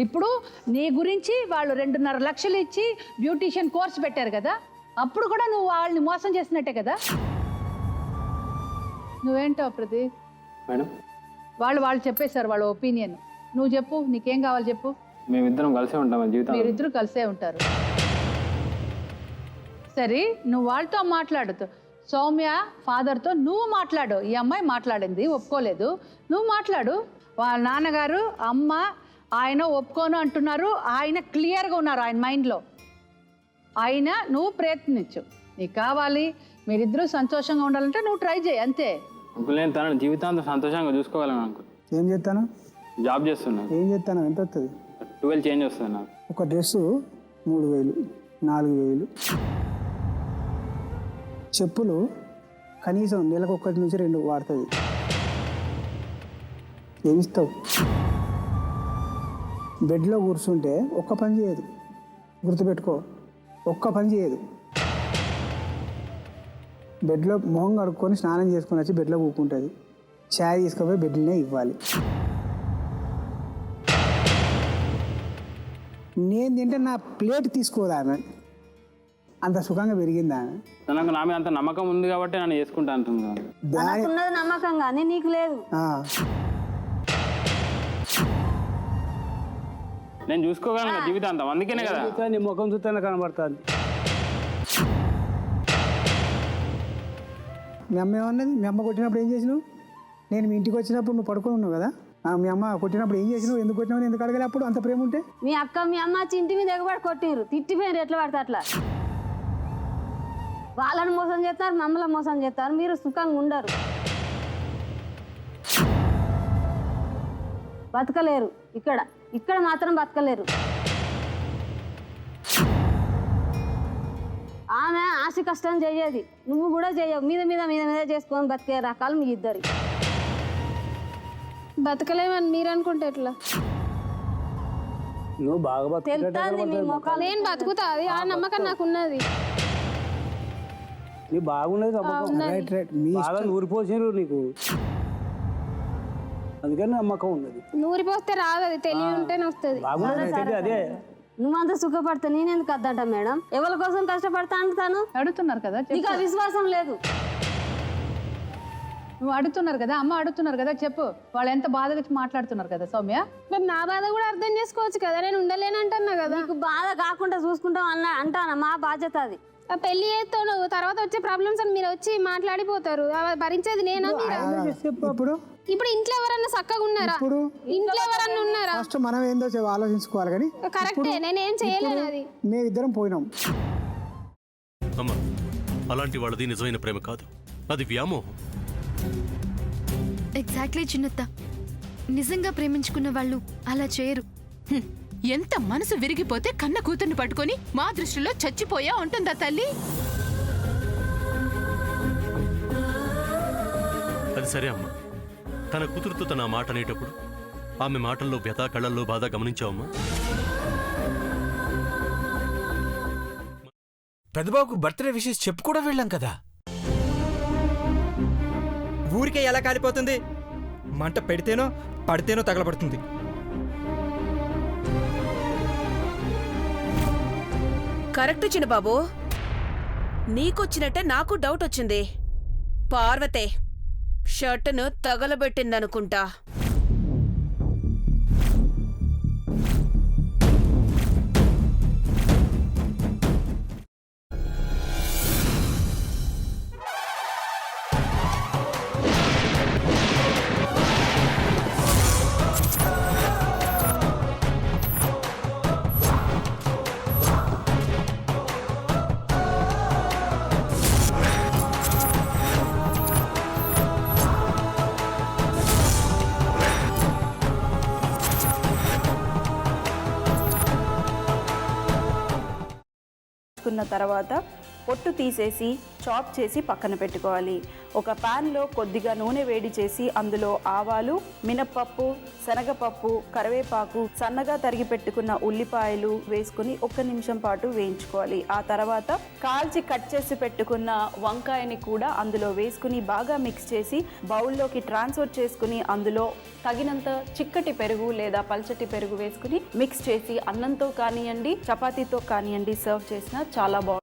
ఇప్పుడు నీ గురించి వాళ్ళు 2.5 లక్షలు ఇచ్చి బ్యూటీషియన్ కోర్స్ పెట్టారు కదా, అప్పుడు కూడా నువ్వు వాళ్ళని మోసం చేసినట్టే కదా. నువ్వేంటావు ప్రదీప్? మేడం వాళ్ళు చెప్పేశారు వాళ్ళ ఒపీనియన్. నువ్వు చెప్పు, నీకేం కావాలి చెప్పు. మేమిద్దరం కలిసే ఉంటాం జీవితం. మీరిద్దరూ కలిసే ఉంటారు. సరే, నువ్వు వాళ్ళతో మాట్లాడుతూ సౌమ్య ఫాదర్తో నువ్వు మాట్లాడు. ఈ అమ్మాయి మాట్లాడింది, ఒప్పుకోలేదు, నువ్వు మాట్లాడు. వాళ్ళ నాన్నగారు అమ్మ ఆయన ఒప్పుకోను అంటున్నారు, ఆయన క్లియర్గా ఉన్నారు ఆయన మైండ్లో. ఆయన నువ్వు ప్రయత్నించు, నీకు కావాలి, మీరిద్దరూ సంతోషంగా ఉండాలంటే నువ్వు ట్రై చేయి అంతే. నేను తనని జీవితాంతం సంతోషంగా చూసుకోవాలని అనుకో. ఏం చేస్తాను? జాబ్ చేస్తున్నాను. ఏం చేస్తాను? ఎంత వస్తుంది? 12 చేంజ్ వస్తుంది నాకు. ఒక డ్రెస్సు 3000, 4000. చెప్పులు కనీసం నెలకు 1 నుంచి 2 వాడుతుంది. ఏమిస్తావు? బెడ్లో కూర్చుంటే ఒక్క పని చేయదు, గుర్తుపెట్టుకో, ఒక్క పని చేయదు. బెడ్లో మొహం కడుక్కొని స్నానం చేసుకొని వచ్చి బెడ్లో కూకుంటుంది. చాయ్ తీసుకుపోయి బెడ్లోనే ఇవ్వాలి. నేను తింటే నా ప్లేట్ తీసుకోదు ఆమె, అంత సుఖంగా పెరిగింది ఆమె. తనకు నా మీద అంత నమ్మకం ఉంది కాబట్టి నన్ను చేసుకుంటా అంటుంది. ఉన్నది నమ్మకం కానీ నీకు లేదు. నేను చూసుకోగలను జీవితాంతం, అందుకనే కదా. నీ ముఖం చూస్తేనే కనబడుతుంది. మీ అమ్మ ఏమన్నది? మీ అమ్మ కొట్టినప్పుడు ఏం చేసినావు? నేను మీ ఇంటికి వచ్చినప్పుడు నువ్వు పడుకొని ఉన్నావు కదా, మీ అమ్మ కొట్టినప్పుడు ఏం చేసినావు? ఎందుకు కొట్టినావు? ఎందుకు అడగలే? అప్పుడు అంత ప్రేమ ఉంటే మీ అక్క మీ అమ్మ ఇంటి మీద ఎగబడి కొట్టిరు, తిట్టిపోయారు, ఎట్లా పడితే అట్లా. వాళ్ళని మోసం చేస్తారు, మమ్మల్ని మోసం చేస్తారు, మీరు సుఖంగా ఉండరు, బతకలేరు. ఇక్కడ మాత్రం బతకలేరు. ఆమె ఆశ కష్టం చెయ్యేది, నువ్వు కూడా చెయ్యవు. మీద మీద మీద మీద చేసుకొని బతికే రకాలు మీ ఇద్దరి. బతకలేమని మీరు అనుకుంటే ఎట్లా? నువ్వు బాగా తెలుస్తుంది మీ మొక్కలు. నేను బతుకుతా, అది ఆ నమ్మకం నాకు ఉన్నది. నీ బాగున్నది, బాగా నూరిపోసినారు నీకు, అందుకని నమ్మకం ఉన్నది. నూరిపోస్తే రాదు, అది తెలివి ఉంటేనే వస్తుంది. బాగున్నది అదే. నువ్వంతా సుఖపడతా నేనెందుకు వద్దంట మేడం? ఎవరి కోసం కష్టపడతా అంటాను? అడుగుతున్నారు కదా, నీకు ఆ విశ్వాసం లేదు. నువ్వు అడుగుతున్నారు కదా, అమ్మ అడుగుతున్నారు కదా, చెప్పు. వాళ్ళు ఎంత బాధగా మాట్లాడుతున్నారు కదా సౌమ్య. మరి నా బాధ కూడా అర్థం చేసుకోవచ్చు కదా, నేను ఉండలేనంటున్నా కదా. నీకు బాధ కాకుండా చూసుకుంటాం అంటానా, మా బాధ్యత అది. పెళ్లి చేస్తావు నువ్వు, తర్వాత వచ్చే ప్రాబ్లమ్స్ అని మీరు వచ్చి మాట్లాడిపోతారు, భరించేది నేనా? ఇప్పుడు ఇంట్లో ఎవరన్నా చక్కగా ఉన్నారా? ఇంట్లో ఎవరన్నా ఉన్నారా? ఫస్ట్ మనం ఏందో ఆలోచించుకోవాలి. కానీ కరెక్టే, నేనేం చేయలేను. అది మేమిద్దరం పోయినాం. అమ్మా, అలాంటి వాళ్ళది నిజమైన ప్రేమ కాదు, అది వ్యామోహం. ఎగ్జాక్ట్లీ చిన్నత్త, నిజంగా ప్రేమించుకున్న వాళ్ళు అలా చేయరు. ఎంత మనసు విరిగిపోతే కన్న కూతుర్ని పట్టుకొని మా దృష్టిలో చచ్చిపోయా ఉంటుందా తల్లి? అది సరే అమ్మా, తన కూతురుతో తన మాట అనేటప్పుడు ఆమె మాటల్లో వ్యథ, కళ్ళల్లో బాధ గమనించావమ్మా? పెద్దబాబుకు బర్త్డే విషెస్ చెప్పు కూడా వెళ్ళాం కదా. ఊరికే ఎలా కాలిపోతుంది? మంట పెడితేనో పడితేనో తగలబడుతుంది. కరెక్ట్ చిన్నబాబు, నీకొచ్చినట్టే నాకు డౌట్ వచ్చింది. పార్వతే షర్టును తగలబెట్టిందనుకుంటా. తర్వాత పొట్టు తీసేసి చాప్ చేసి పక్కన పెట్టుకోవాలి. ఒక ప్యాన్లో కొద్దిగా నూనె వేడి చేసి అందులో ఆవాలు, మినప్పప్పు, శనగపప్పు, కరివేపాకు, సన్నగా తరిగి పెట్టుకున్న ఉల్లిపాయలు వేసుకుని 1 నిమిషం పాటు వేయించుకోవాలి. ఆ తర్వాత కాల్చి కట్ చేసి పెట్టుకున్న వంకాయని కూడా అందులో వేసుకుని బాగా మిక్స్ చేసి బౌల్లోకి ట్రాన్స్ఫర్ చేసుకుని అందులో తగినంత చిక్కటి పెరుగు లేదా పల్చటి పెరుగు వేసుకుని మిక్స్ చేసి అన్నంతో కానివ్వండి, చపాతీతో కానివ్వండి సర్వ్ చేసినా చాలా బాగుంటుంది.